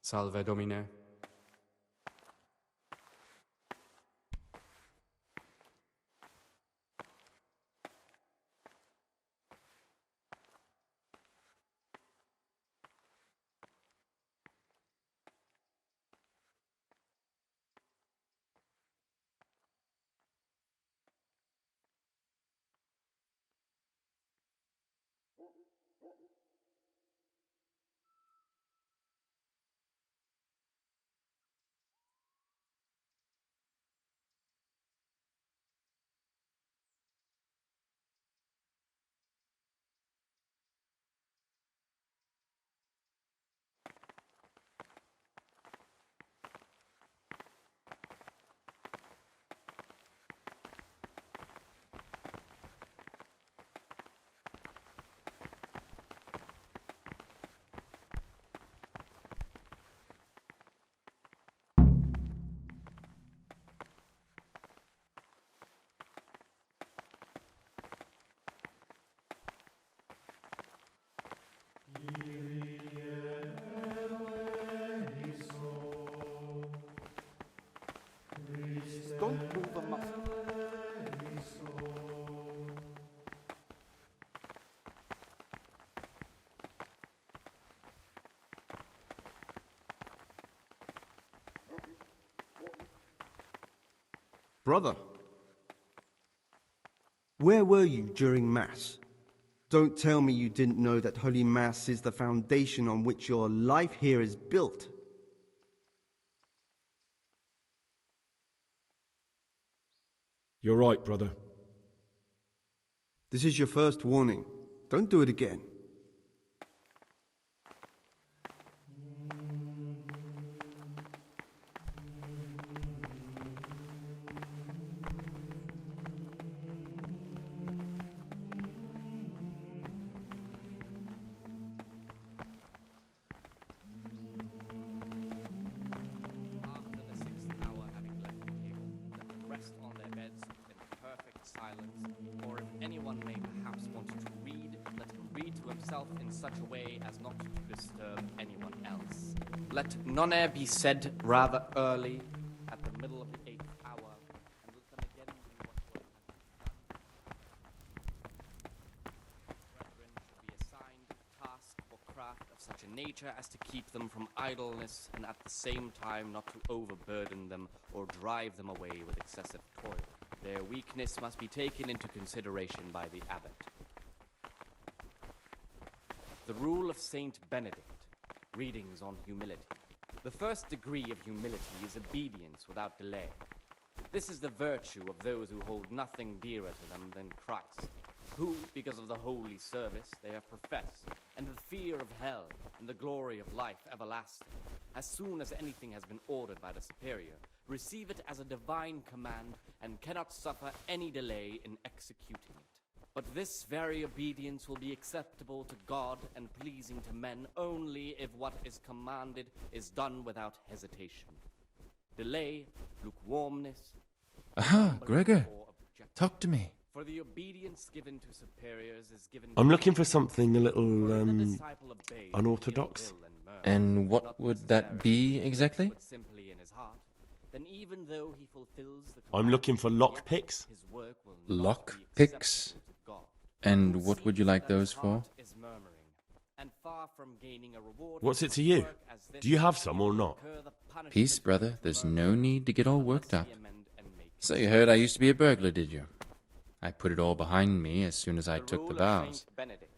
Salve, Domine. Don't move a muscle. Brother, where were you during Mass? Don't tell me you didn't know that Holy Mass is the foundation on which your life here is built. You're right, brother. This is your first warning. Don't do it again. silence, or if anyone may perhaps want to read, let him read to himself in such a way as not to disturb anyone else. Let none be said rather early, at the middle of the 8th hour, and let them again do what work has been done. Brethren should be assigned task or craft of such a nature as to keep them from idleness, and at the same time not to overburden them or drive them away with excessive toil. Their weakness must be taken into consideration by the abbot. The rule of Saint Benedict, readings on humility. The first degree of humility is obedience without delay. This is the virtue of those who hold nothing dearer to them than Christ, who, because of the holy service they have professed, and the fear of hell and the glory of life everlasting, as soon as anything has been ordered by the superior, receive it as a divine command and cannot suffer any delay in executing it. But this very obedience will be acceptable to God and pleasing to men only if what is commanded is done without hesitation. Delay, lukewarmness, Aha, Gregor. or objection. Talk to me. For the obedience given to superiors is given I'm to looking for something a little, For if the disciple obeys unorthodox. ill will and murmur, And what not would that be necessarily, exactly? but simply in his heart, then even though he fulfills the I'm looking for commandment, lockpicks. his work will not Lock be picks? acceptable to God. And Who what would sees you like that his those for? heart is murmuring, and far from gaining a reward What's for it to such you? work as this, Do you have some or he will not? incur the punishment Peace, of brother. There's no murmuring need to get all unless worked he up. amend and make So it. you heard I used to be a burglar, did you? I put it all behind me as soon as I The took rule the of vows. Saint Benedict.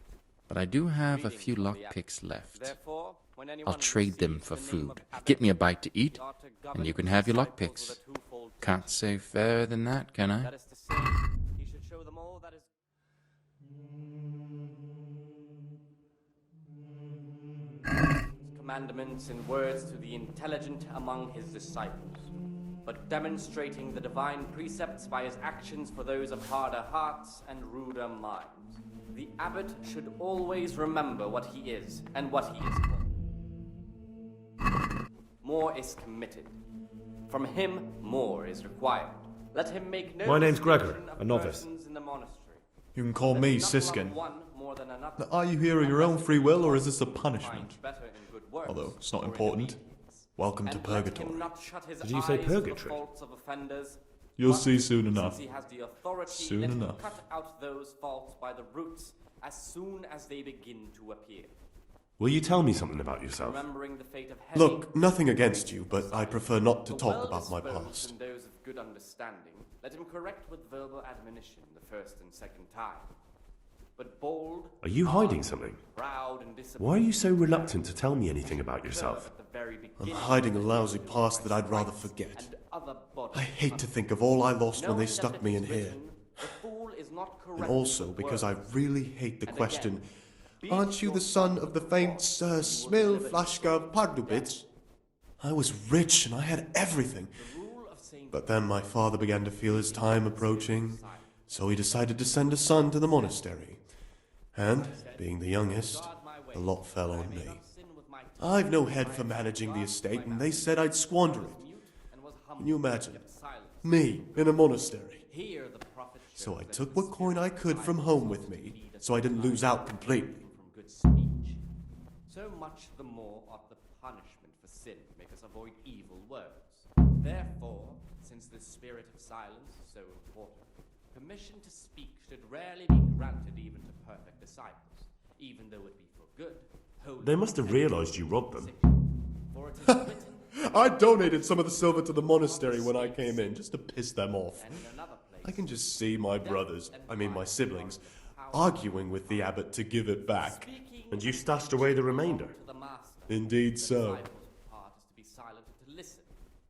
But I do have a Readings few from the lockpicks left. Therefore, when I'll anyone trade them receives for the name food. of abbot, Get me a bite to eat, he ought to govern and you can his have your disciples lockpicks. with a twofold Can't teaching. say fairer than that, can I? That is to say, he should show them all that is commandments in words to the intelligent among his disciples, but demonstrating the divine precepts by his actions for those of harder hearts and ruder minds. The abbot should always remember what he is and what he is called. More is committed. From him, more is required. Let him make no My name's Gregor, distinction of a novice. persons in the monastery. You can call Let me him not love Siskin. one more than another. Now, are you here of your own Unless free will, or he is this a finds punishment? better in good works, Although it's not or in important. obedience. Welcome to And let him purgatory. not shut his Did you say eyes to the purgatory? faults of offenders, You'll but see soon since enough. he has the authority, Soon let enough. him cut out those faults by the roots as soon as they begin to appear. Will you tell me something about yourself? Remembering the fate of Heli, Look, nothing against you, but I prefer not to the talk about my well-disposed past. and those of good understanding, let him correct with verbal admonition the first and second time. But bold, Are you hiding something? proud, and disciplined. Why are you so reluctant to tell me anything about yourself? At the very I'm beginning, hiding a lousy past that I'd rather forget. and other bodies I hate to think of all I lost when knowing they that stuck it me is in here. written, the fool is not And corrected also with because I words. really hate the And question, again, be aren't you the son of the famed Sir Smil Flashka Pardubitz? I was rich and I had everything. The rule of Saint But then my father began to feel his time approaching, so he decided to send a son to the monastery. And, being the youngest, the lot fell on me. sin with my I've no head for managing the estate, and they said I'd squander it. mute and was humble. Can you imagine? Kept silence. Me, in a monastery. Here the prophet So I shows took that what coin I could from home with me, so I didn't lose out completely. from good speech. So much the more ought the punishment for sin make us avoid evil words. Therefore, since the spirit of silence is so important, permission to speak should rarely be granted even to perfect disciples, even though it be for good. Holy They must have and realised you robbed them. For it is written, I donated some of the silver to the monastery when I came in, just to piss them off. and in another place, I can just see my brothers, my siblings, arguing with the abbot to give it back. speaking And you stashed away the remainder. to the master. Indeed The so. disciple's part is to be silent and to listen.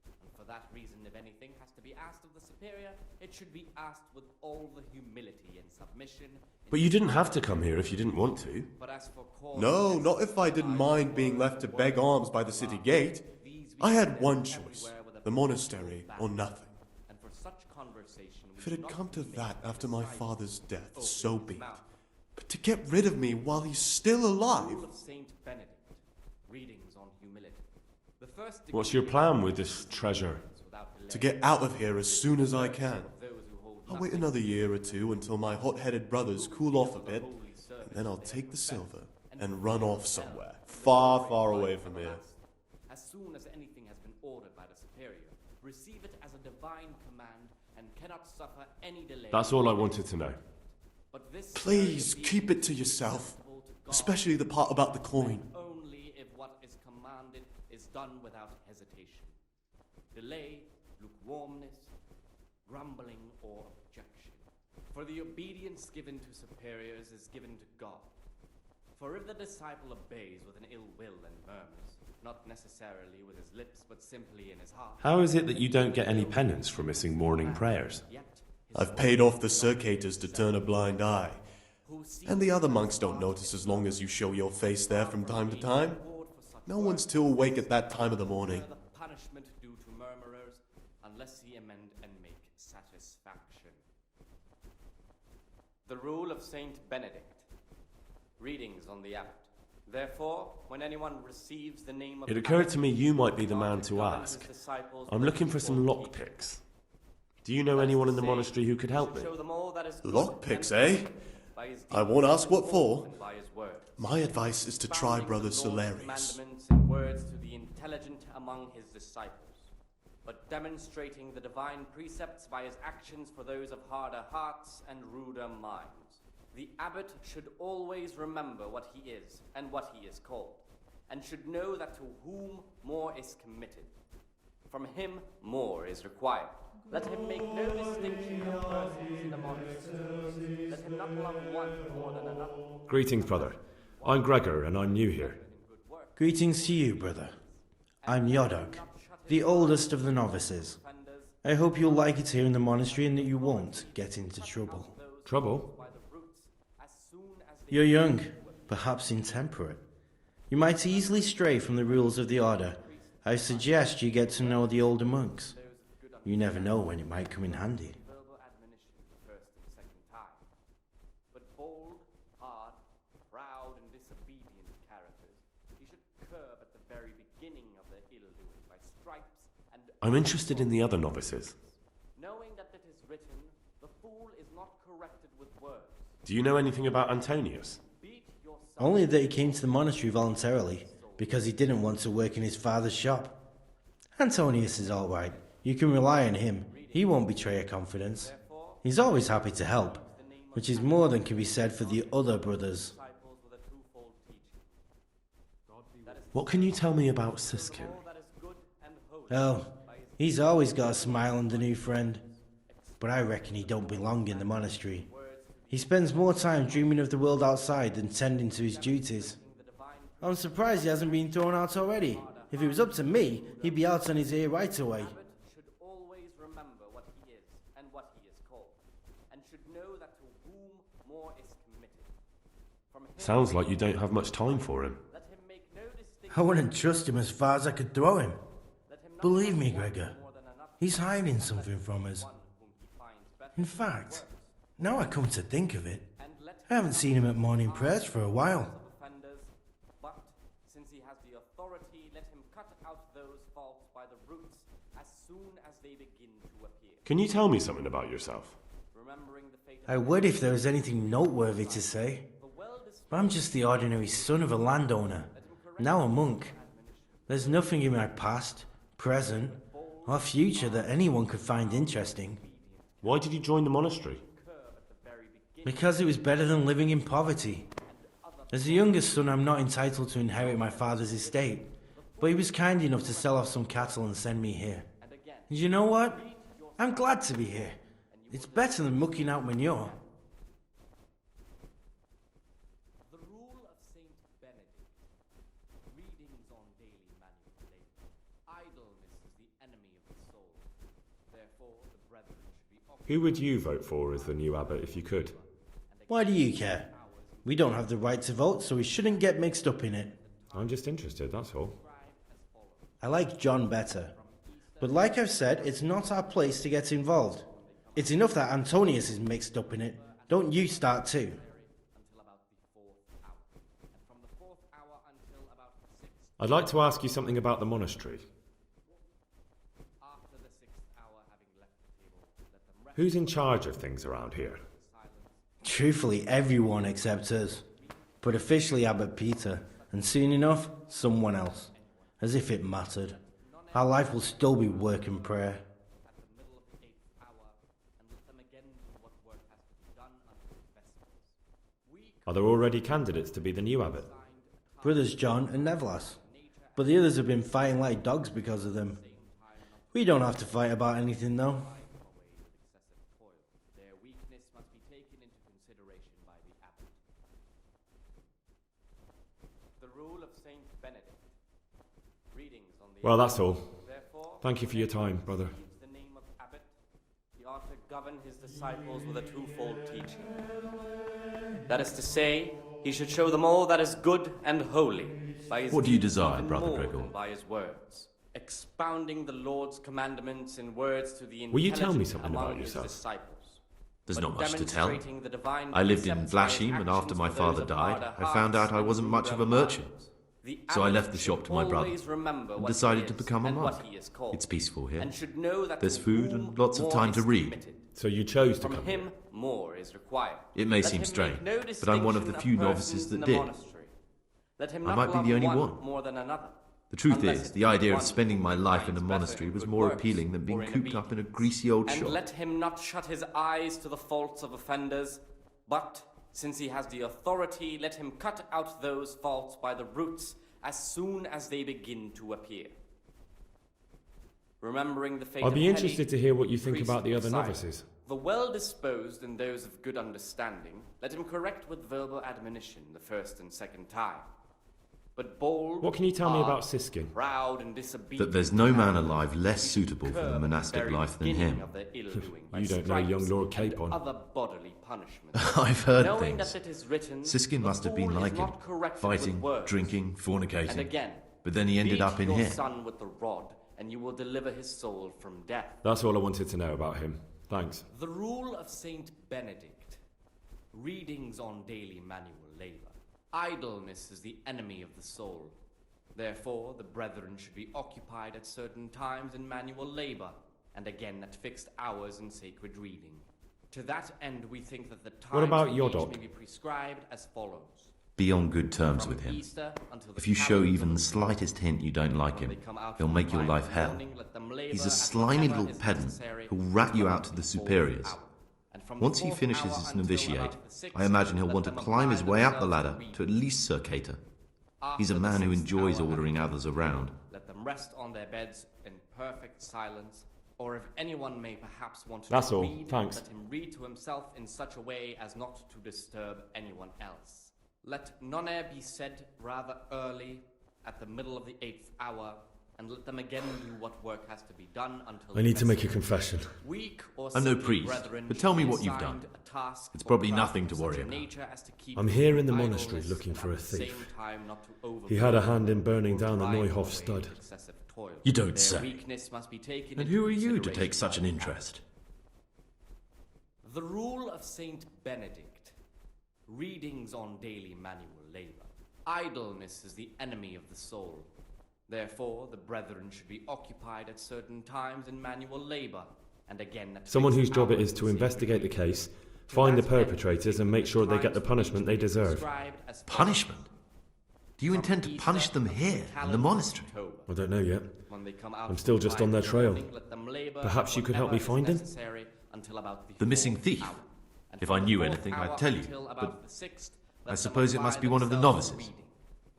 And for that reason, if anything has to be asked of the superior, it should be asked with all the humility and submission. But you didn't have to come here if you didn't want to. But as for cause No, and not if I didn't mind being left to beg alms by the city gate. these we I had condemn one choice, everywhere with a the monastery or balance. nothing. And for such conversation, we If it had should come not to make that a after my decisive father's death, open so his be it. mouth. But to get rid of me while he's still alive, Rule of Saint Benedict, readings on humility. The first What's degree your plan with this treasure? without delay. to get out of here as soon as I can. Those who hold I'll wait another year or two until my hot-headed brothers cool off a bit, and then I'll take the silver and run off somewhere, far, far away from here. As soon as anything has been ordered by the superior, receive it as a divine command and cannot suffer any delay. That's all I wanted to know. But this Please keep it to yourself, especially the part about the coin. only if what is commanded is done without hesitation. Delay, lukewarmness, grumbling, or objection. For the obedience given to superiors is given to God. For if the disciple obeys with an ill will and murmurs, not necessarily with his lips, but simply in his heart, How is it that you don't get any penance for missing morning prayers? yet I've paid off the circators to turn a blind eye. And the other monks don't notice as long as you show your face there from time to time. No one's too awake at that time of the morning. the punishment due to murmurers, unless he amend and make satisfaction. The rule of Saint Benedict. Readings on the abbot. Therefore, when anyone receives the name of It occurred to me you might be the man to ask. I'm looking for some lockpicks. Do you know anyone in the monastery who could help me? Lockpicks, eh? I won't ask what for. By his words. My advice is to try Brother Founding the Lord's Solarius. commandments and words to the intelligent among his disciples, but demonstrating the divine precepts by his actions for those of harder hearts and ruder minds. The abbot should always remember what he is and what he is called, and should know that to whom more is committed, from him more is required. Let him make no distinction of persons in the monastery. Let him not love one more than another. Greetings, brother. I'm Gregor, and I'm new here. Greetings to you, brother. I'm Yodok, the oldest of the novices. I hope you'll like it here in the monastery and that you won't get into trouble. Trouble? You're young, perhaps intemperate. You might easily stray from the rules of the order. I suggest you get to know the older monks. You never know when it might come in handy. Verbal admonition the first and second time. But bold, hard, proud, and disobedient characters he should curb at the very beginning of their ill-doing by stripes and... I'm interested in the other novices. Knowing that it is written, the fool is not corrected with words. Do you know anything about Antonius? Beat yourself. Only that he came to the monastery voluntarily, because he didn't want to work in his father's shop. Antonius is all right. You can rely on him. He won't betray your confidence. He's always happy to help, which is more than can be said for the other brothers. What can you tell me about Siskin? Oh, he's always got a smile on the new friend. But I reckon he don't belong in the monastery. He spends more time dreaming of the world outside than tending to his duties. I'm surprised he hasn't been thrown out already. If it was up to me, he'd be out on his ear right away. Should always remember what he is and what he is called, and should know that to whom more is committed. From him, Sounds like you don't have much time for him. let him make no distinction. I wouldn't trust him as far as I could throw him. Let him not Believe me, love one Gregor, more than another, he's hiding something from us. one whom he finds better, In fact, now I come to think of it, and let I haven't seen him at morning prayers for a while. of offenders, but since he has the authority, let him cut out those faults by the roots as soon as they begin to appear. Can you tell me something about yourself? Remembering the fate of I would if there was anything noteworthy to say. But I'm just the ordinary son of a landowner, now a monk. There's nothing in my past, present, or future that anyone could find interesting. Why did you join the monastery? Because it was better than living in poverty. As the youngest son, I'm not entitled to inherit my father's estate, but he was kind enough to sell off some cattle and send me here. And you know what? I'm glad to be here. It's better than mucking out manure. the rule of Saint Benedict. Readings on daily manipulation. Idleness is the enemy of the soul. Therefore, the brethren should be offered Who would you vote for as the new abbot if you could? Why do you care? We don't have the right to vote, so we shouldn't get mixed up in it. I'm just interested, that's all. I like John better. But like I've said, it's not our place to get involved. It's enough that Antonius is mixed up in it. Don't you start too. until about the 4th hour. And from the 4th hour until about the 6th, I'd like to ask you something about the monastery. after the 6th hour having left the table, let them rest. Who's in charge of things around here? Truthfully, everyone except us. But officially Abbot Peter, and soon enough, someone else. As if it mattered. Our life will still be work and prayer. Are there already candidates to be the new abbot? Brothers John and Nevlas. But the others have been fighting like dogs because of them. We don't have to fight about anything though. Well, that's all. Thank you for your time, brother. The name of abbot, he ought to govern his disciples with a twofold teaching. That is to say, he should show them all that is good and holy by his What do you deeds desire, even Brother more Gregor? than by his words, expounding the Lord's commandments in words to the Will you tell me intelligent something among about his yourself? disciples. There's But not much to tell. demonstrating the divine I lived in precepts by his Vlachim, and after actions my for those father of died, harder I found out hearts I wasn't and much of a ruder merchant. minds. The So I abbot left the shop should to my brother always remember and what decided he to is become a and monk. what he is called, It's peaceful here. and should know that There's to food whom and lots of more time to is read. committed, So you chose to from come here? him more is required. It may Let seem him strange, make no but I'm one of the distinction few of novices persons that in the did. monastery. Let him I not might be love the only one one. more than another. The truth Unless is, it the idea of one spending my who life in a finds monastery better was good more works appealing than being or in cooped up in a obedience. greasy old And shop. let him not shut his eyes to the faults of offenders, but, since he has the authority, let him cut out those faults by the roots as soon as they begin to appear. Remembering the fate I'd of be Heli, interested to hear what you think priest about the of other Sion. novices. The well-disposed and those of good understanding, let him correct with verbal admonition the first and second time. But bold, What can you tell me hard, about Siskin? proud and disobedient, That there's no man alive less suitable for the monastic very life than beginning him. of their ill-doing by You don't know stripes young Lord and Capon. other bodily punishments. I've heard Knowing things. that it is written, Siskin "The must have been fool is like him, not corrected fighting, with words." drinking, And fornicating. again, But then he ended beat up in your here. son with the rod, and you will deliver his soul from death. That's all I wanted to know about him. Thanks. The rule of Saint Benedict. Readings on daily manual labor. Idleness is the enemy of the soul. Therefore, the brethren should be occupied at certain times in manual labor, and again at fixed hours in sacred reading. To that end, we think that the times about for each Yodok? may be prescribed as follows. Be on good terms From with him. Easter until the If you show calends even of the slightest hint you don't like When him, they come out he'll from make your the life hell. morning, let them labor He's a at slimy whatever little is pedant necessary who'll rat you until out about to the the fourth superiors. hour. And from the Once he fourth finishes hour his until novitiate, about the sixth, I imagine he'll let want to them climb his apply way up the themselves ladder reading. to at least Sir Cater. He's a After the man who sixth enjoys hour, ordering having others around. let them rest on their beds in perfect silence, or if anyone may perhaps want to That's all. read, Thanks. let him read to himself in such a way as not to disturb anyone else. Let none be said rather early, at the middle of the 8th hour, and let them again do what work has to be done until I need to make a vespers. confession. Weak or I'm no sickly priest, brethren but tell me should be what you've assigned done. a task It's or probably craft nothing to of such worry a about. nature as to keep I'm them here from in the idleness monastery looking and for a at the same thief. time not to He had a overburden hand in burning or down the drive Neuhof away stud. excessive toil. You don't Their say. weakness must be taken And into who are you to consideration take such by an the interest? The rule of Saint Benedict. Readings on daily manual labor. Idleness is the enemy of the soul. Therefore, the brethren should be occupied at certain times in manual labor, and again at Someone fixed whose job it hours is in to sacred investigate the reading. case, To find the that end, perpetrators, and make sure they get the punishment they deserve. prescribed as Punishment? Do you from intend to Easter punish them until here, in the calends of monastery? October. I don't know yet. When they come out I'm still from just on their 5 trail. morning, let them labor Perhaps at you could help me whatever is find him? necessary until about The missing fourth thief. hour. And If from I the knew fourth anything, I'd hour tell you, until about but the sixth, I let them suppose it apply must be one of the themselves to novices. reading.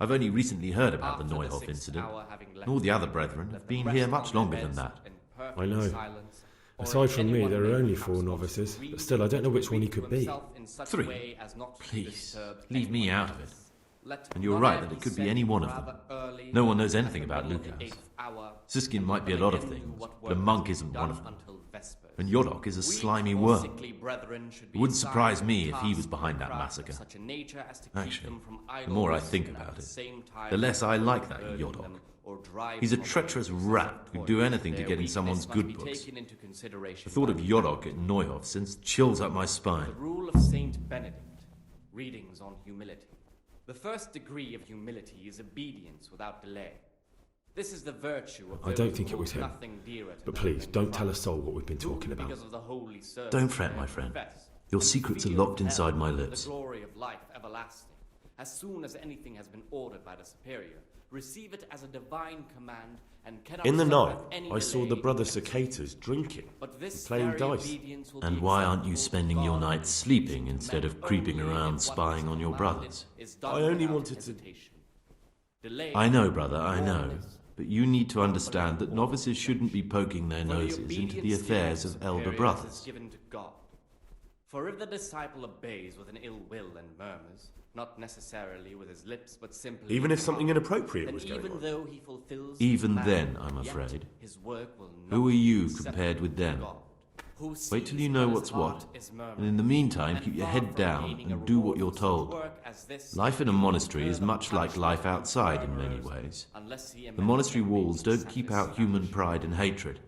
I've only recently heard about the After Neuhof sixth incident. hour, having left All the other them, brethren let have them been rest here on much their longer than beds that. in perfect I know. silence, or if Aside from me, anyone there may are only perhaps 4 want to novices, read, but still I don't know which one he read to could be. himself in such a 3. way as not to Please, disturb leave me anyone out of it. else. Let And you're none right that it could be said any one of them. rather early, No one knows at anything the about middle of the Lucas. 8th hour, Siskin and might be a let lot them of again things, do what but a work monk has to isn't be one done of them. until vespers. And Yodok is a Weak slimy or worm. sickly brethren should be It wouldn't assigned surprise a me if he task was behind or that craft massacre. of such a nature as to keep Actually, them from the more I idleness think and at about the it, same time the less I like that burden Yodok. them or drive He's a them away treacherous with rat excessive who'd toil. do anything to Their get in weakness someone's must good be books. taken into consideration The thought by of the Yodok at Neuhof sends chills up my spine. The rule of Saint Benedict. Readings on humility. The first degree of humility is obedience without delay. This is the virtue of I those don't think who it was hold him. nothing dearer to But them please, than don't tell a Christ, soul what we've been who, talking about. because of the holy service Don't fret, they my friend. profess, Your and secrets are fear locked of inside hell my and lips. The glory of life everlasting. As soon as anything has been ordered by the superior, receive it as a divine command and cannot In the suffer night, any I saw delay the brother in cicadas drinking But this and playing very dice. obedience will And be why aren't you acceptable to spending your God nights and sleeping to instead men of creeping only around if what spying is on your commanded brothers? is done I only without wanted to- hesitation. Delay I know, brother, I know. warnings, But you need to understand that novices shouldn't be poking their for the noses into the obedience affairs given of to elder superiors brothers. is given to God. For if the disciple obeys with an ill will and murmurs, not necessarily with his lips, but simply Even if in something heart, inappropriate then was going even on. though he fulfills Even his then, command, I'm yet afraid. his work will Who not are you be acceptable compared with to them? God, who Wait till sees you know his what's heart what, is and murmuring, in the meantime and keep your far head from down gaining a and do what reward you're for such told. work as this, Life in a he will monastery is incur the much like life punishment of outside in many murderers, ways. unless he The amends monastery and walls makes don't keep out human satisfaction. pride and hatred.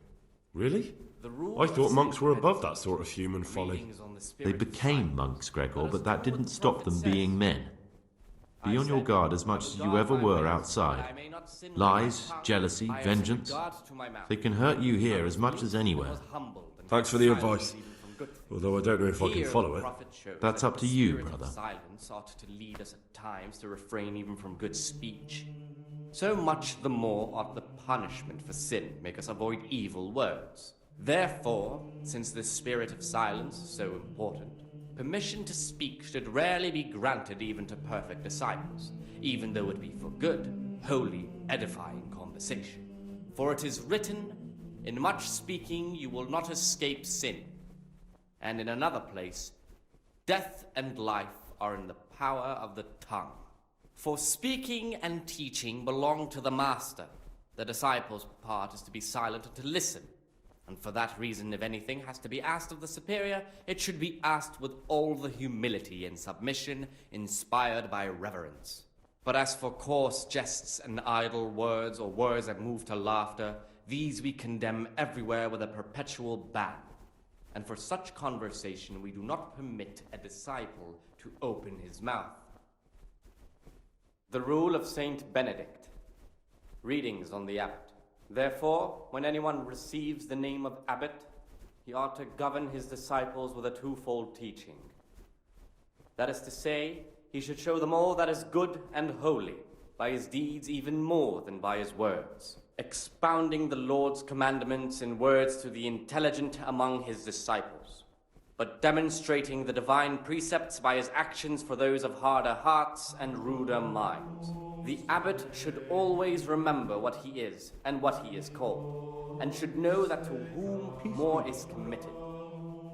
Really? The rule I of thought monks Saint were above Benedict, that sort of human folly. readings on the They spirit of became silence. monks, Gregor, Let us but that do what didn't the stop prophet them says. being men. Be I on your said, guard as I much will as you guard ever my were ways, that outside. I may not sin with Lies, my tongue, jealousy, by as vengeance, regard to my mouth. they can hurt you here I as much as was anywhere. humbled and Thanks for kept the silence advice. even from good things. Although I don't know if I can Here follow the it. prophet shows That's that up the to you, spirit of brother. Silence ought to lead us at times to refrain even from good speech. So much the more ought the punishment for sin make us avoid evil words. Therefore, since the spirit of silence is so important, permission to speak should rarely be granted even to perfect disciples, even though it be for good, holy, edifying conversation. For it is written, in much speaking you will not escape sin. And in another place, death and life are in the power of the tongue. For speaking and teaching belong to the master. The disciple's part is to be silent and to listen. And for that reason, if anything has to be asked of the superior, it should be asked with all the humility and submission inspired by reverence. But as for coarse jests and idle words, or words that move to laughter, these we condemn everywhere with a perpetual ban. And for such conversation we do not permit a disciple to open his mouth. The rule of Saint Benedict. Readings on the abbot. Therefore, when anyone receives the name of abbot, he ought to govern his disciples with a twofold teaching. That is to say, he should show them all that is good and holy, by his deeds even more than by his words, expounding the Lord's commandments in words to the intelligent among his disciples, but demonstrating the divine precepts by his actions for those of harder hearts and ruder minds. The abbot should always remember what he is and what he is called, and should know that to whom more is committed,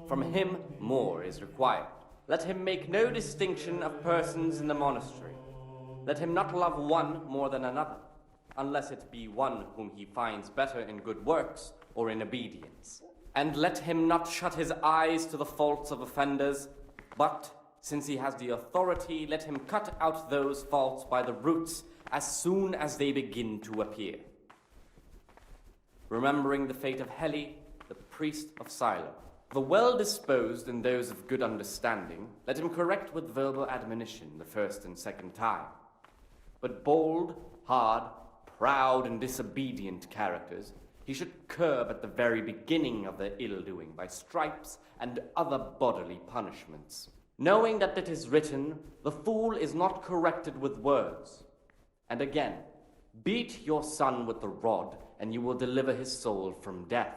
from him more is required. Let him make no distinction of persons in the monastery. Let him not love one more than another, unless it be one whom he finds better in good works or in obedience. And let him not shut his eyes to the faults of offenders, but, since he has the authority, let him cut out those faults by the roots as soon as they begin to appear. Remembering the fate of Heli, the priest of Silo, the well-disposed and those of good understanding, let him correct with verbal admonition the first and second time. But bold, hard, proud, and disobedient characters he should curb at the very beginning of their ill-doing by stripes and other bodily punishments, knowing that it is written, the fool is not corrected with words. And again, beat your son with the rod, and you will deliver his soul from death.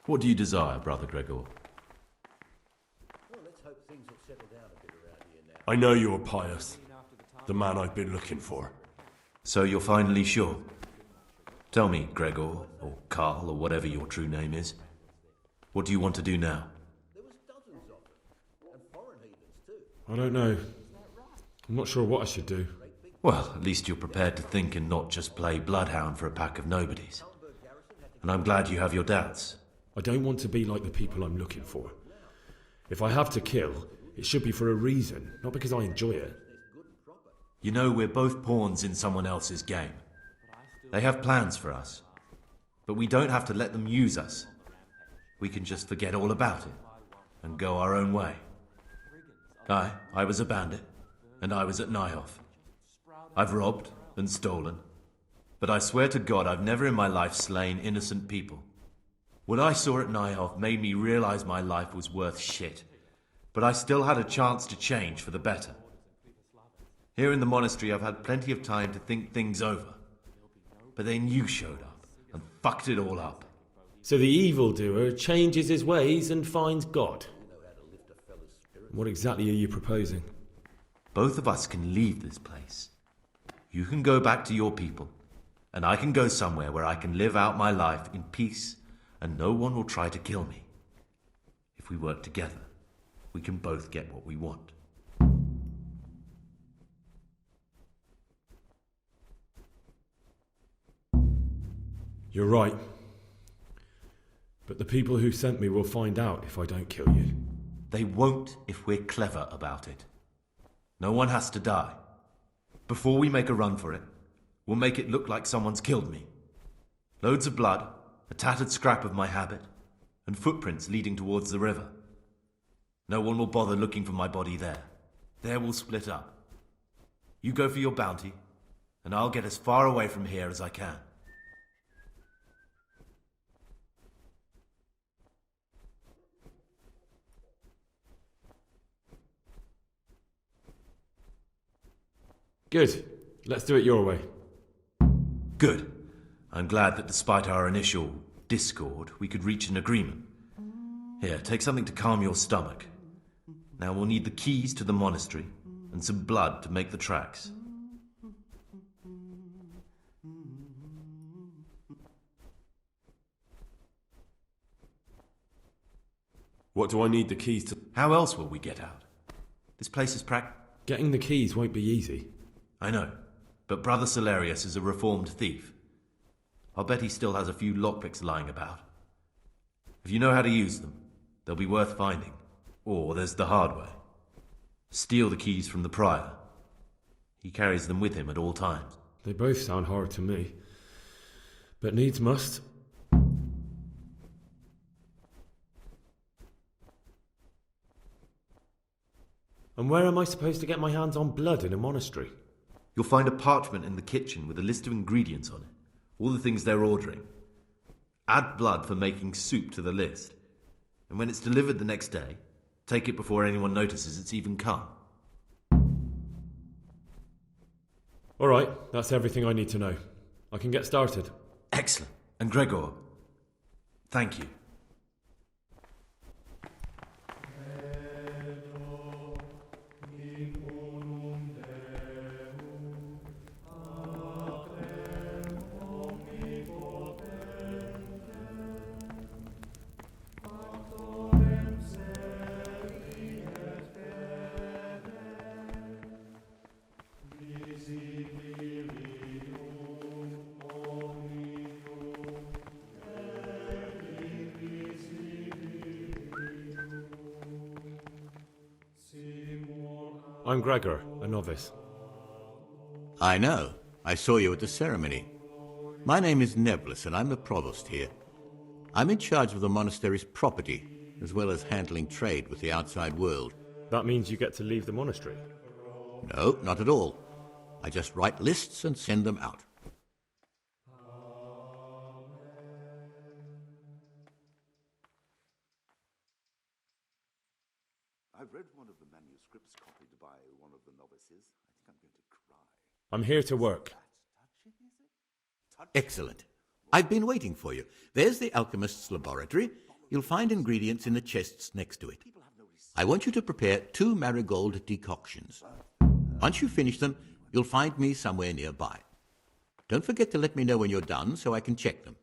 What do you desire, Brother Gregor? I know you're pious. The man I've been looking for. So you're finally sure? Tell me, Gregor, or Karl, or whatever your true name is. What do you want to do now? I don't know. I'm not sure what I should do. Well, at least you're prepared to think and not just play bloodhound for a pack of nobodies. And I'm glad you have your doubts. I don't want to be like the people I'm looking for. If I have to kill, it should be for a reason, not because I enjoy it. You know, we're both pawns in someone else's game. They have plans for us. But we don't have to let them use us. We can just forget all about it and go our own way. I was a bandit, and I was at Nyhof. I've robbed and stolen, but I swear to God I've never in my life slain innocent people. What I saw at Nyhof made me realize my life was worth shit, but I still had a chance to change for the better. Here in the monastery I've had plenty of time to think things over, but then you showed up and fucked it all up. So the evildoer changes his ways and finds God. What exactly are you proposing? Both of us can leave this place. You can go back to your people, and I can go somewhere where I can live out my life in peace, and no one will try to kill me. If we work together, we can both get what we want. You're right. But the people who sent me will find out if I don't kill you. They won't if we're clever about it. No one has to die. Before we make a run for it, we'll make it look like someone's killed me. Loads of blood, a tattered scrap of my habit, and footprints leading towards the river. No one will bother looking for my body there. There we'll split up. You go for your bounty, and I'll get as far away from here as I can. Good. Let's do it your way. Good. I'm glad that despite our initial discord, we could reach an agreement. Here, take something to calm your stomach. Now we'll need the keys to the monastery and some blood to make the tracks. What do I need the keys to? How else will we get out? This place is Getting the keys won't be easy. I know, but Brother Solarius is a reformed thief. I'll bet he still has a few lockpicks lying about. If you know how to use them, they'll be worth finding. Or there's the hard way. Steal the keys from the prior. He carries them with him at all times. They both sound hard to me. But needs must. And where am I supposed to get my hands on blood in a monastery? You'll find a parchment in the kitchen with a list of ingredients on it. All the things they're ordering. Add blood for making soup to the list. And when it's delivered the next day, take it before anyone notices it's even come. All right, that's everything I need to know. I can get started. Excellent. And Gregor, thank you. I'm Gregor, a novice. I know. I saw you at the ceremony. My name is Neblis, and I'm the provost here. I'm in charge of the monastery's property, as well as handling trade with the outside world. That means you get to leave the monastery? No, not at all. I just write lists and send them out. I've read one of the manuscripts copied by one of the novices. I think I'm going to cry. I'm here to work. Excellent. I've been waiting for you. There's the alchemist's laboratory. You'll find ingredients in the chests next to it. I want you to prepare 2 marigold decoctions. Once you finish them, you'll find me somewhere nearby. Don't forget to let me know when you're done so I can check them.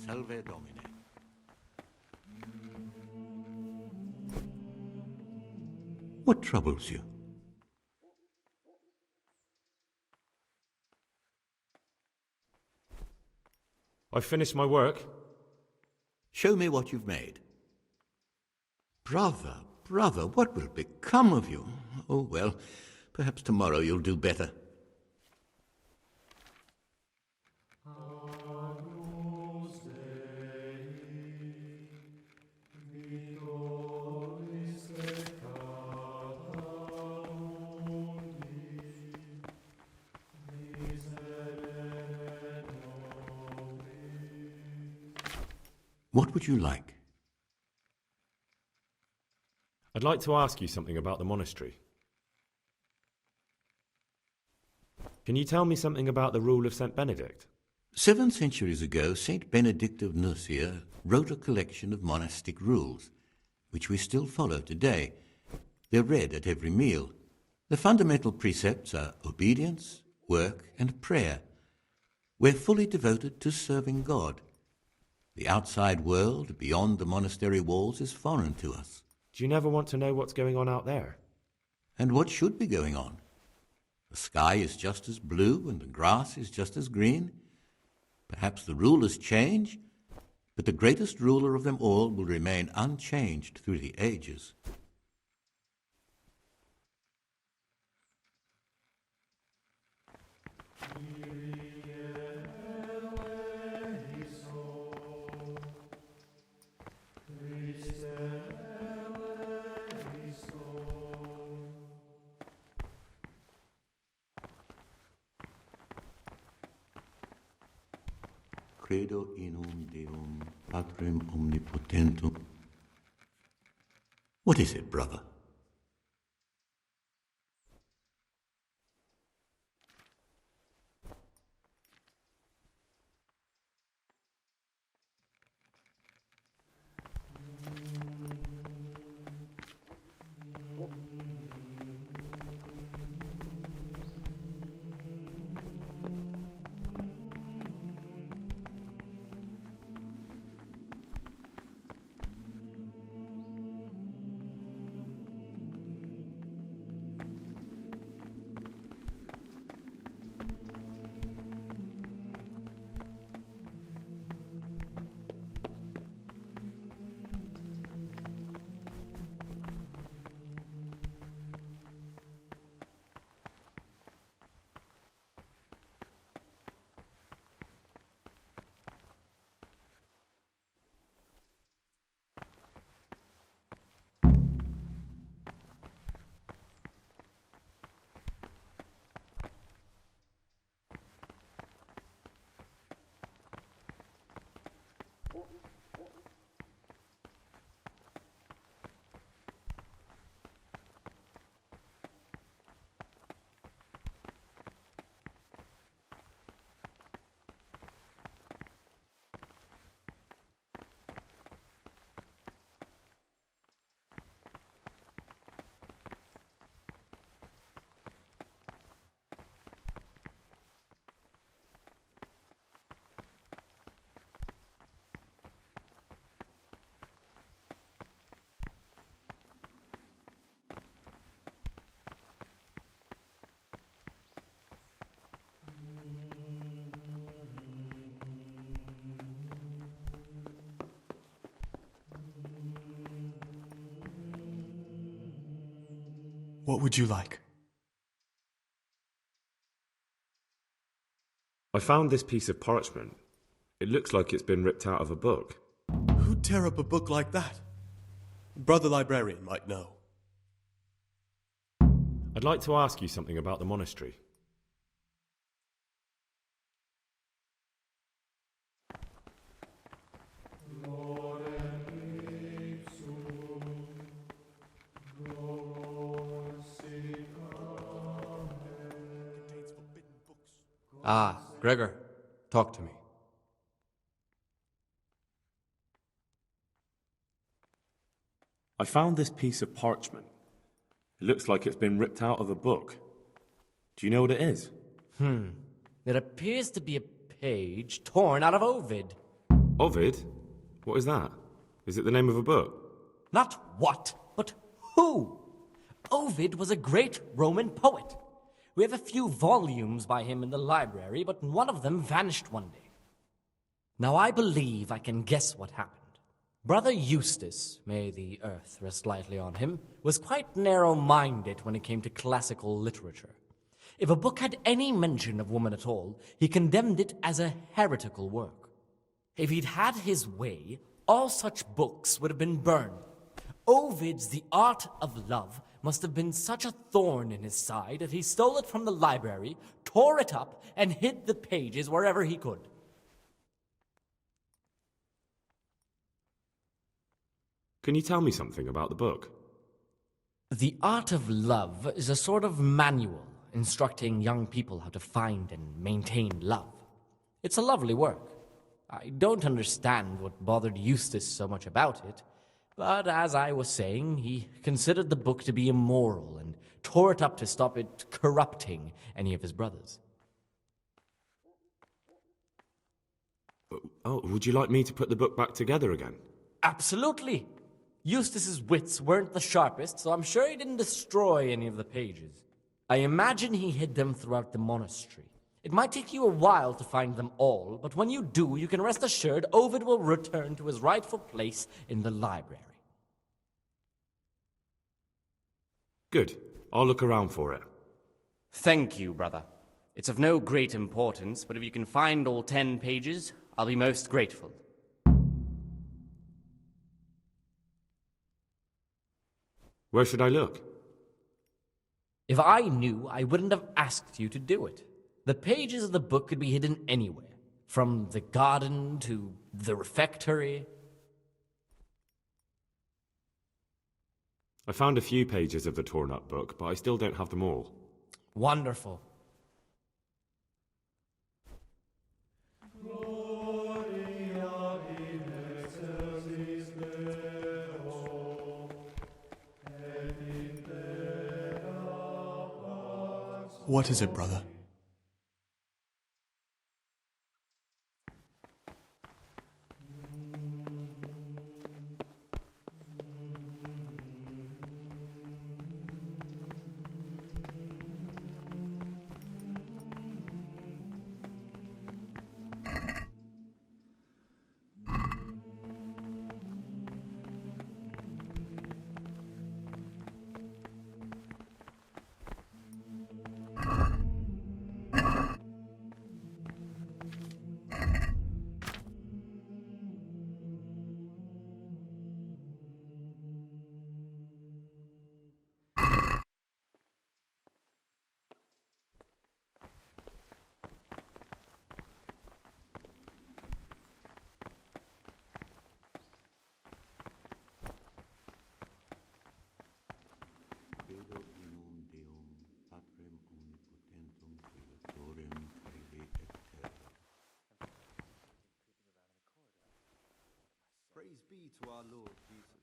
Salve Domine. What troubles you? I've finished my work. Show me what you've made. Brother, brother, what will become of you? Oh, well, perhaps tomorrow you'll do better. What would you like? I'd like to ask you something about the monastery. Can you tell me something about the rule of St. Benedict? 7 centuries ago, Saint Benedict of Nursia wrote a collection of monastic rules, which we still follow today. They're read at every meal. The fundamental precepts are obedience, work, and prayer. We're fully devoted to serving God. The outside world, beyond the monastery walls, is foreign to us. Do you never want to know what's going on out there? And what should be going on? The sky is just as blue and the grass is just as green. Perhaps the rulers change, but the greatest ruler of them all will remain unchanged through the ages. Credo in un Deum, Patrem omnipotentum. What is it, brother? What would you like? I found this piece of parchment. It looks like it's been ripped out of a book. Who'd tear up a book like that? Brother Librarian might know. I'd like to ask you something about the monastery. Ah, Gregor, talk to me. I found this piece of parchment. It looks like it's been ripped out of a book. Do you know what it is? It appears to be a page torn out of Ovid. Ovid? What is that? Is it the name of a book? Not what, but who? Ovid was a great Roman poet. We have a few volumes by him in the library, but one of them vanished one day. Now I believe I can guess what happened. Brother Eustace, may the earth rest lightly on him, was quite narrow-minded when it came to classical literature. If a book had any mention of woman at all, he condemned it as a heretical work. If he'd had his way, all such books would have been burned. Ovid's The Art of Love must have been such a thorn in his side that he stole it from the library, tore it up, and hid the pages wherever he could. Can you tell me something about the book? The Art of Love is a sort of manual instructing young people how to find and maintain love. It's a lovely work. I don't understand what bothered Eustace so much about it, but as I was saying, he considered the book to be immoral and tore it up to stop it corrupting any of his brothers. Oh, would you like me to put the book back together again? Absolutely! Eustace's wits weren't the sharpest, so I'm sure he didn't destroy any of the pages. I imagine he hid them throughout the monastery. It might take you a while to find them all, but when you do, you can rest assured Ovid will return to his rightful place in the library. Good. I'll look around for it. Thank you, brother. It's of no great importance, but if you can find all 10 pages, I'll be most grateful. Where should I look? If I knew, I wouldn't have asked you to do it. The pages of the book could be hidden anywhere, from the garden to the refectory. I found a few pages of the torn-up book, but I still don't have them all. Wonderful. What is it, brother? Praise be to our Lord Jesus.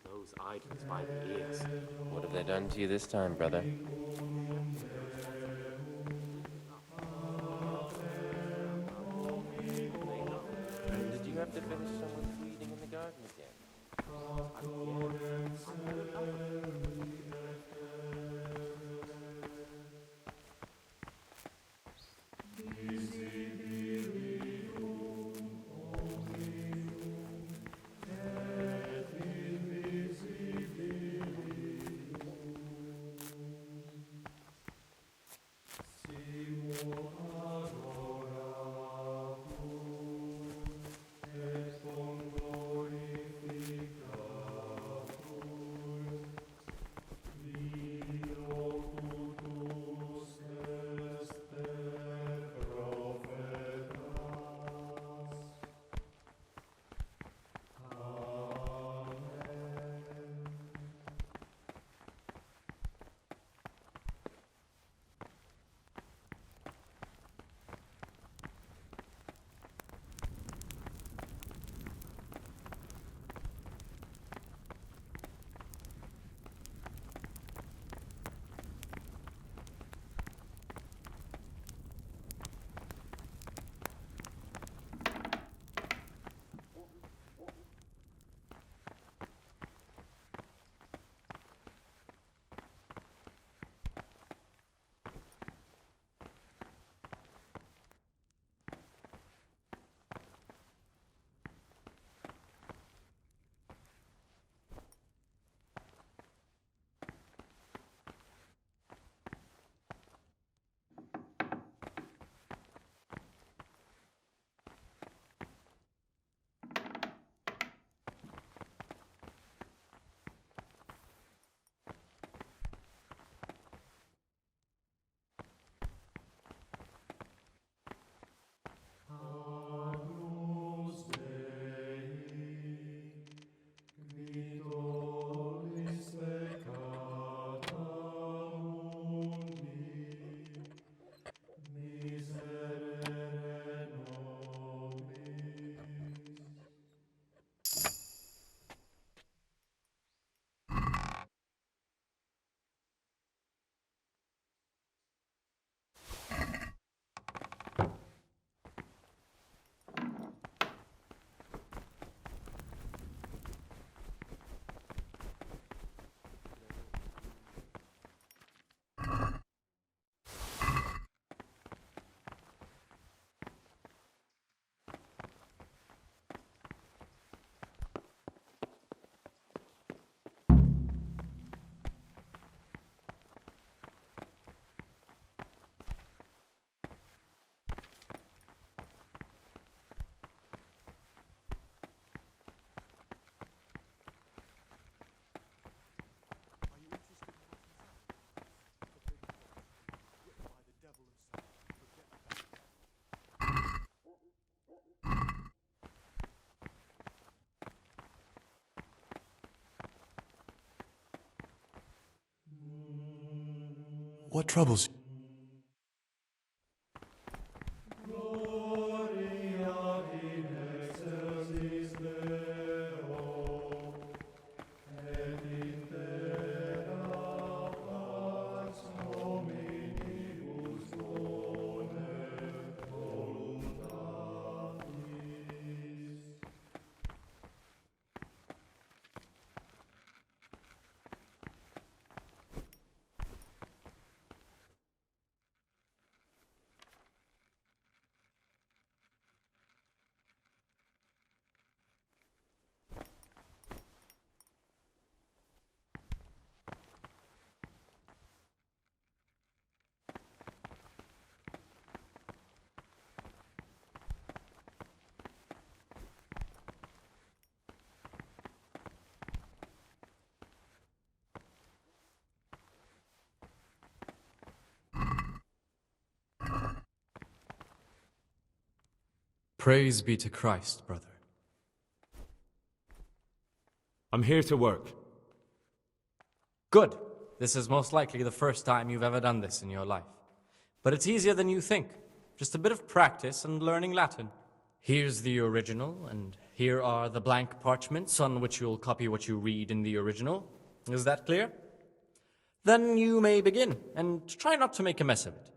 those idlers by the ears. What have they done to you this time, brother? Did you have to finish someone's weeding in the garden again? What troubles you? Praise be to Christ, brother. I'm here to work. Good. This is most likely the first time you've ever done this in your life. But it's easier than you think. Just a bit of practice and learning Latin. Here's the original, and Here are the blank parchments on which you'll copy what you read in the original. Is that clear? Then you may begin, and try not to make a mess of it.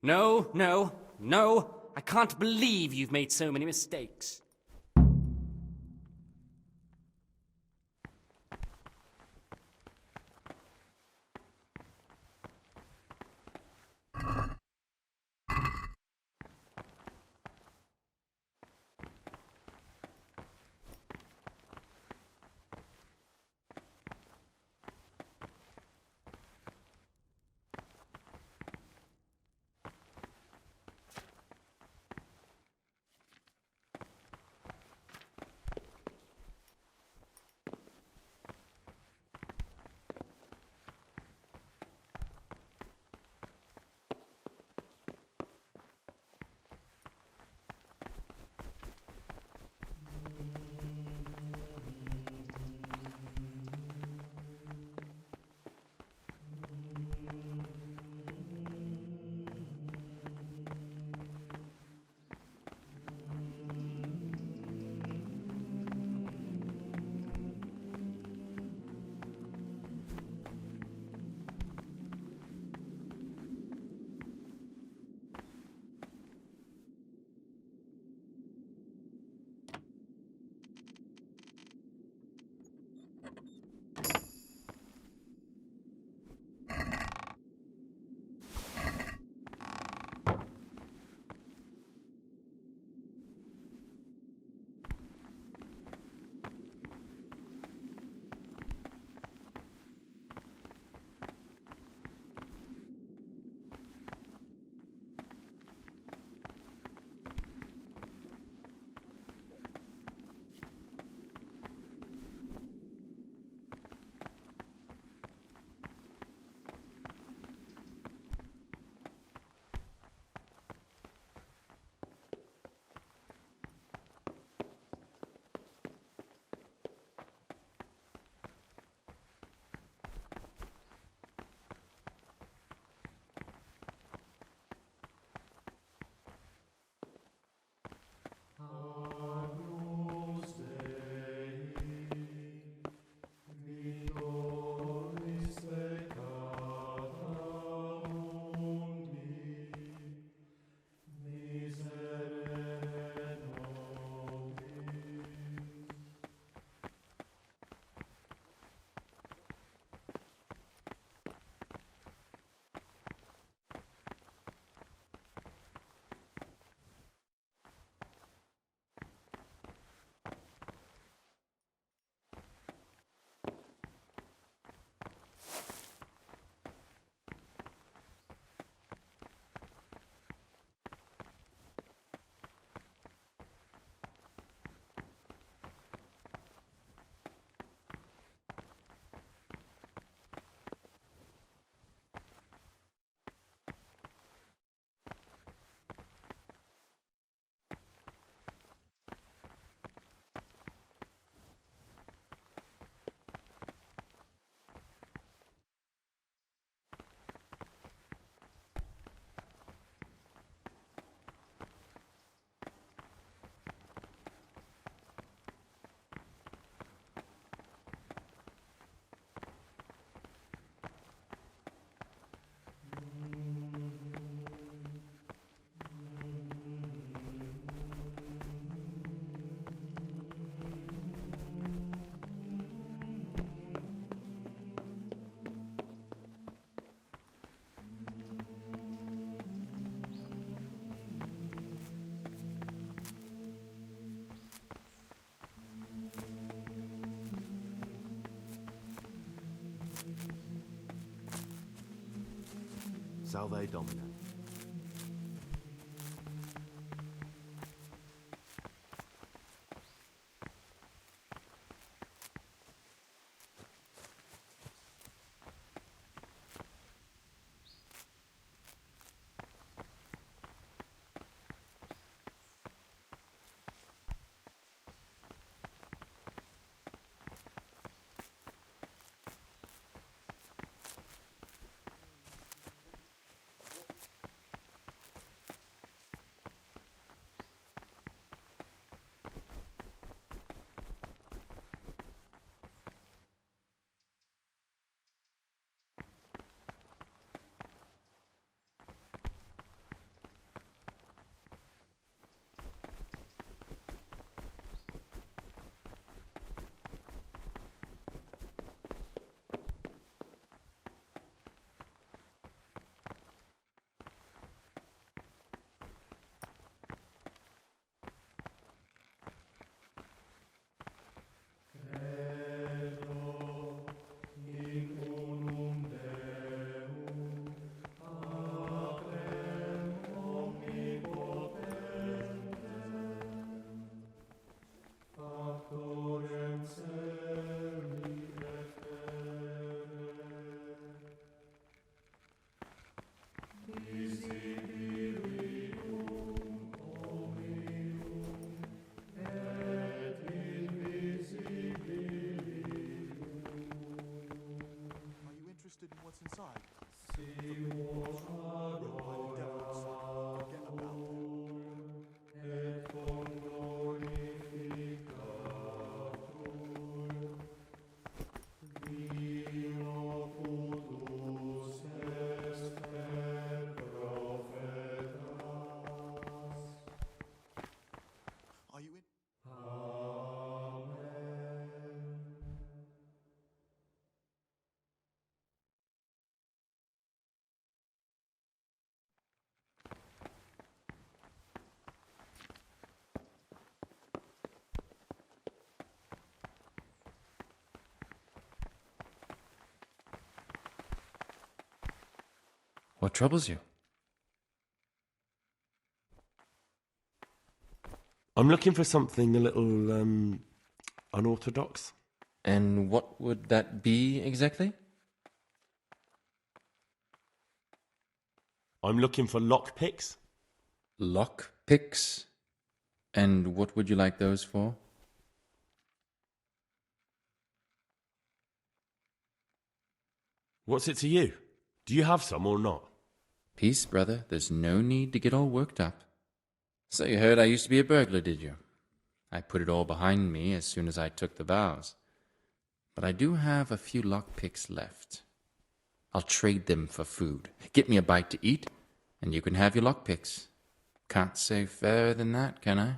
No, no, no! I can't believe you've made so many mistakes. Salve Domine. What troubles you? I'm looking for something a little, unorthodox. And what would that be exactly? I'm looking for lockpicks. Lockpicks? And what would you like those for? What's it to you? Do you have some or not? Peace, brother. There's no need to get all worked up. So you heard I used to be a burglar, did you? I put it all behind me as soon as I took the vows. But I do have a few lockpicks left. I'll trade them for food. Get me a bite to eat, and you can have your lockpicks. Can't say fairer than that, can I?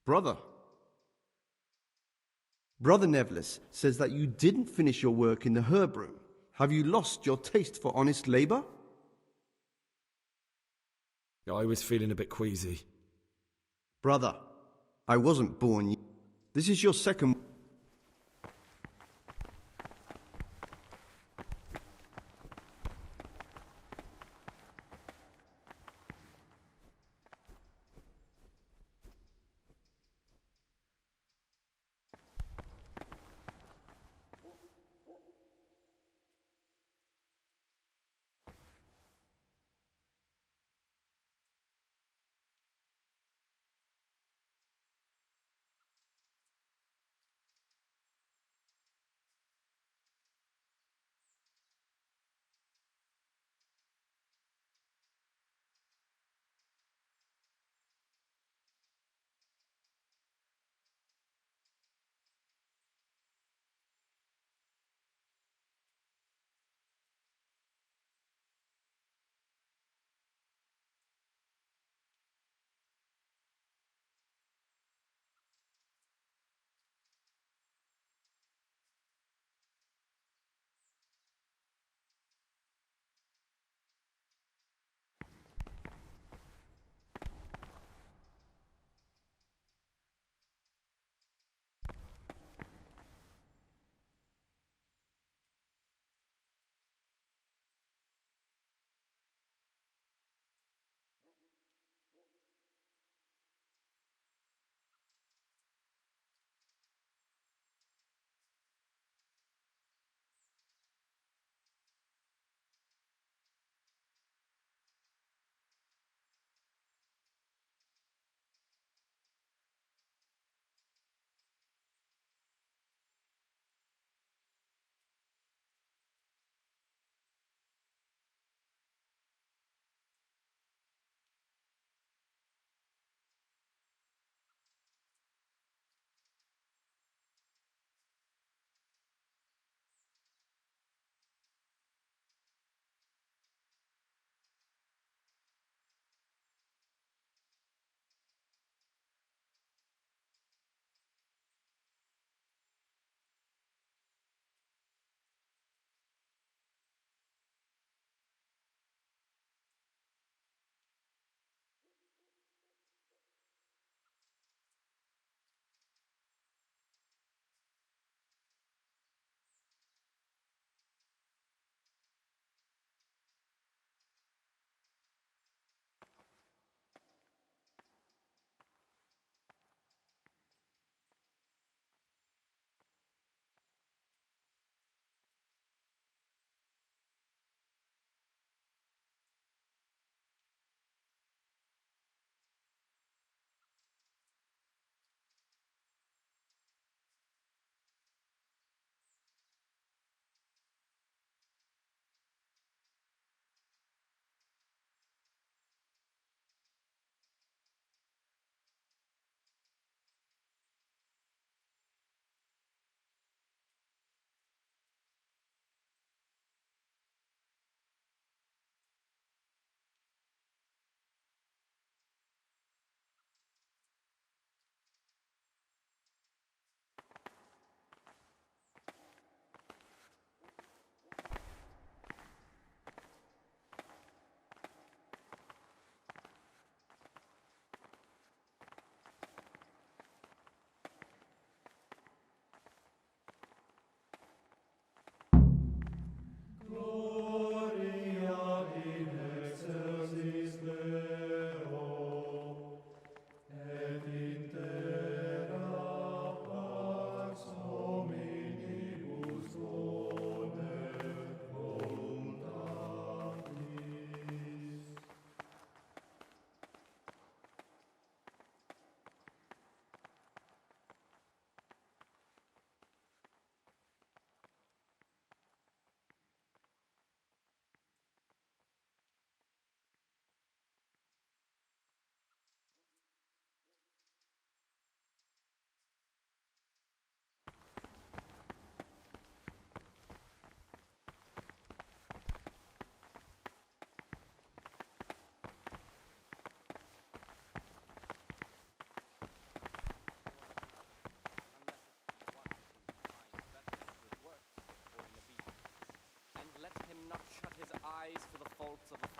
Brother. Brother Nevlis says that you didn't finish your work in the herb room. Have you lost your taste for honest labor? I was feeling a bit queasy. Brother, I wasn't born yet. This is your second...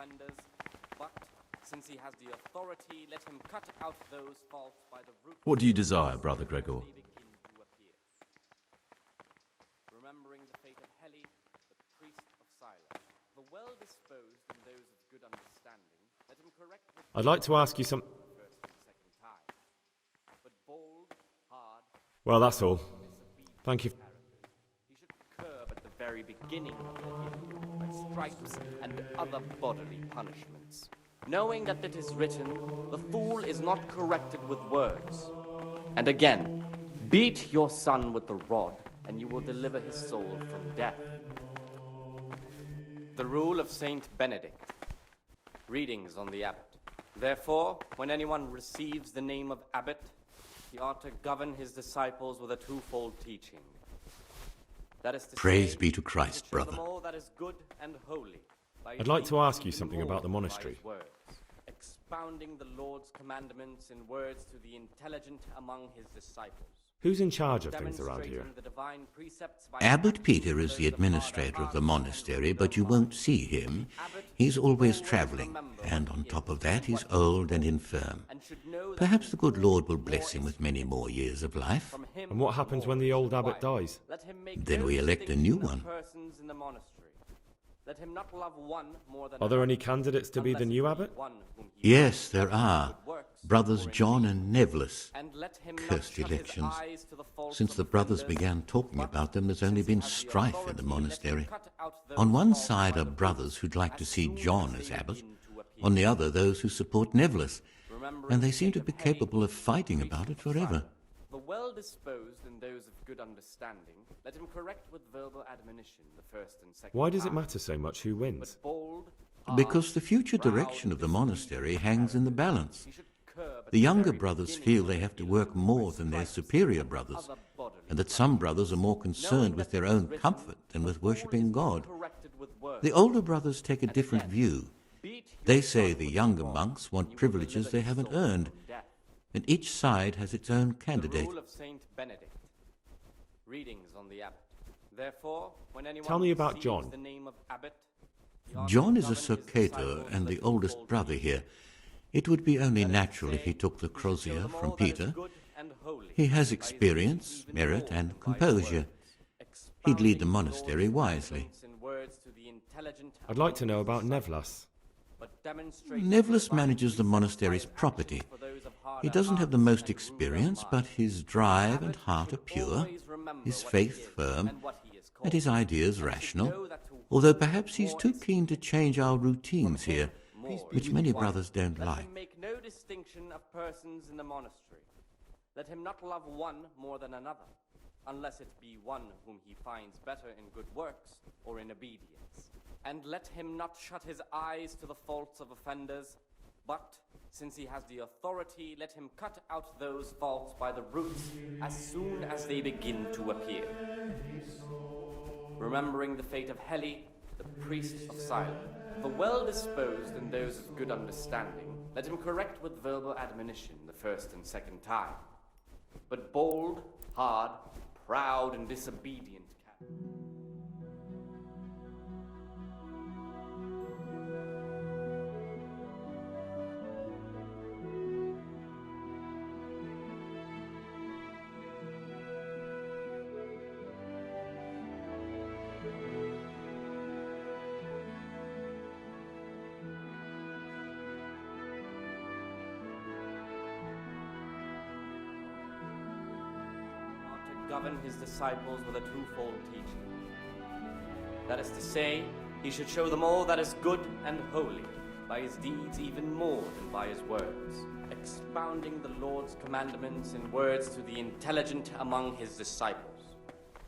offenders, but since he has the authority, let him cut out those faults by the root. What do you desire, Brother Gregor? Remembering the fate of Heli, the priest of silence, the well-disposed and those of good understanding, let him correct the I'd like to ask you some... first and second time. But bold, hard, Well, that's all. Thank you. he should curb at the very beginning of the hymn by stripes and other bodily punishments, knowing that it is written, the fool is not corrected with words. And again, beat your son with the rod, and you will deliver his soul from death. The rule of Saint Benedict. Readings on the abbot. Therefore, when anyone receives the name of abbot, he ought to govern his disciples with a twofold teaching. That is to Praise say, be to Christ, show brother. them all that is good and holy. by I'd like to ask you teaching something them about the all by monastery. his words, expounding the Lord's commandments in words to the intelligent among his disciples. Who's in charge of things around here? Demonstrating the divine precepts by Abbot Peter is the administrator of the monastery, but you won't see him. He's always traveling, and on top of that, he's old and infirm. Perhaps the good Lord will bless him with many more years of life. And what happens when the old abbot dies? Then we elect a new one. persons in the monastery. Let him not love one more than Are there any candidates to be the new abbot? Yes, there are. Brothers John and Nevlis. And let him not Cursed shut his elections. eyes to the faults Since of the brothers offenders, began talking about them, there's only been strife in the monastery. cut out those On one faults side by are the brothers who'd like to as see soon John as as they abbot. begin to appear. On the other, those who support Nevlis. Remembering And they the seem to fate be of Heli, capable of fighting about it forever. the well-disposed and those of good understanding, let him correct with verbal admonition the first and second Why does it time. matter so much who wins? Bold, Because the future proud, direction of the monastery hangs in the balance. he should curb at The younger very brothers beginning feel they have to work more than their superior brothers, other bodily and that some brothers are more concerned with their own comfort than with worshipping God. corrected with words. The older brothers take a different view. Beat They your say son the with younger rod, monks and want you will privileges deliver they his haven't soul earned, from death. and each side has its own candidate. The rule of Saint Benedict. Readings on the abbot. Therefore, when anyone Tell me about receives John. the name of abbot, he ought to John is a govern his Circator disciples and with the a oldest twofold brother teaching. here. It would be only That is to natural if say, he took the he should show crozier them all from that is Peter. good and holy He has by his experience, deeds even merit, more and than by his composure. words, He'd lead the expounding monastery Lord's wisely. commandments in words to the intelligent I'd like among to know his about disciples, Nevlas. but demonstrating Nevlis divine manages the precepts by monastery's his property. actions for those of He harder doesn't have the hearts most and ruder experience, but minds. his drive and Abbot heart are should pure, always remember his what faith he is firm, and what he is and his called, ideas and should rational, know that to although whom perhaps he's more too is keen to change our routines here, more which is many required. brothers don't Let like. him make no distinction of persons in the monastery. Let him not love one more than another, unless it be one whom he finds better in good works or in obedience. And let him not shut his eyes to the faults of offenders, but, since he has the authority, let him cut out those faults by the roots as soon as they begin to appear. Remembering the fate of Heli, the priest of silence, the well-disposed and those of good understanding, let him correct with verbal admonition the first and second time. But bold, hard, proud, and disobedient govern his disciples with a twofold teaching. That is to say, he should show them all that is good and holy, by his deeds even more than by his words, expounding the Lord's commandments in words to the intelligent among his disciples,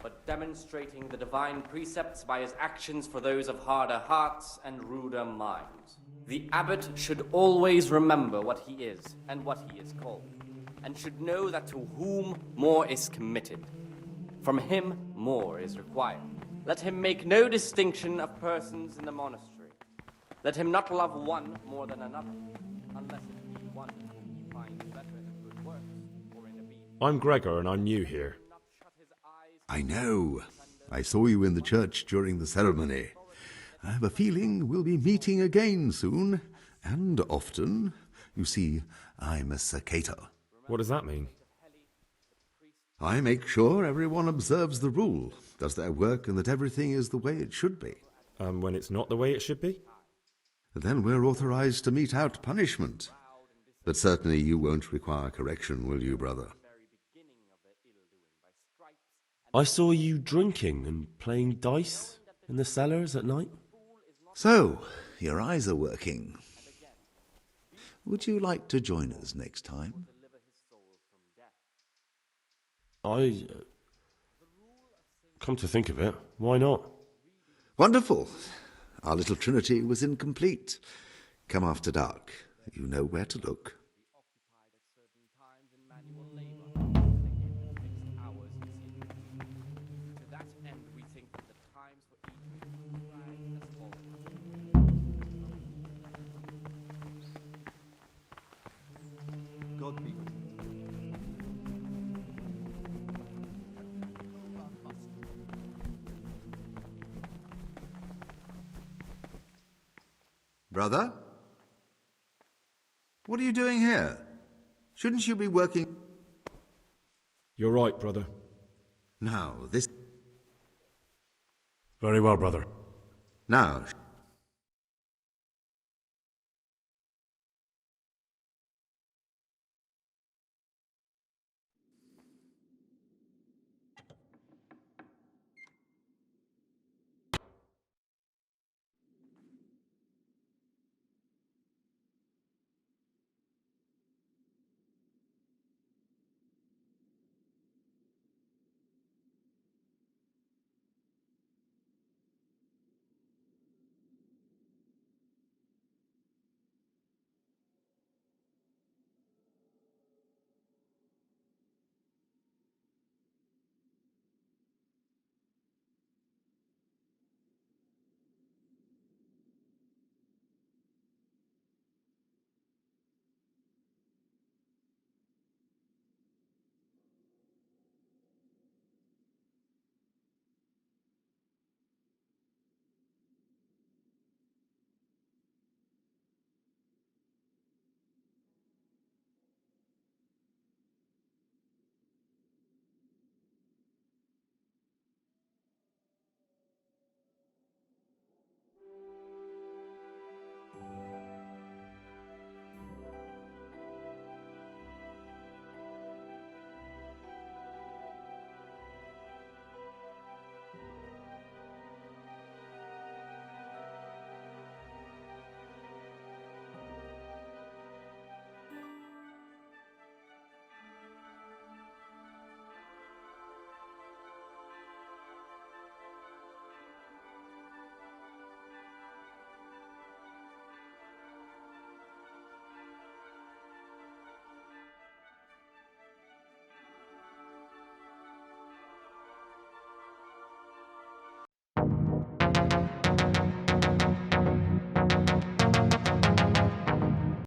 but demonstrating the divine precepts by his actions for those of harder hearts and ruder minds. The abbot should always remember what he is and what he is called, and should know that to whom more is committed, from him more is required. Let him make no distinction of persons in the monastery. Let him not love one more than another, unless it be one whom he finds better in good works or in obedience. I'm Gregor and I'm new here. I know. I saw you in the church during the ceremony. I have a feeling we'll be meeting again soon, and often. You see, I'm a Sercator. What does that mean? I make sure everyone observes the rule, does their work, and that everything is the way it should be. And when it's not the way it should be? Then we're authorized to mete out punishment. But certainly you won't require correction, will you, brother? I saw you drinking and playing dice in the cellars at night. So, your eyes are working. Would you like to join us next time? Come to think of it, why not? Wonderful. Our little trinity was incomplete. Come after dark. You know where to look. God be with you. Brother? What are you doing here? Shouldn't you be working? You're right, brother. Now, this... Very well, brother. Now...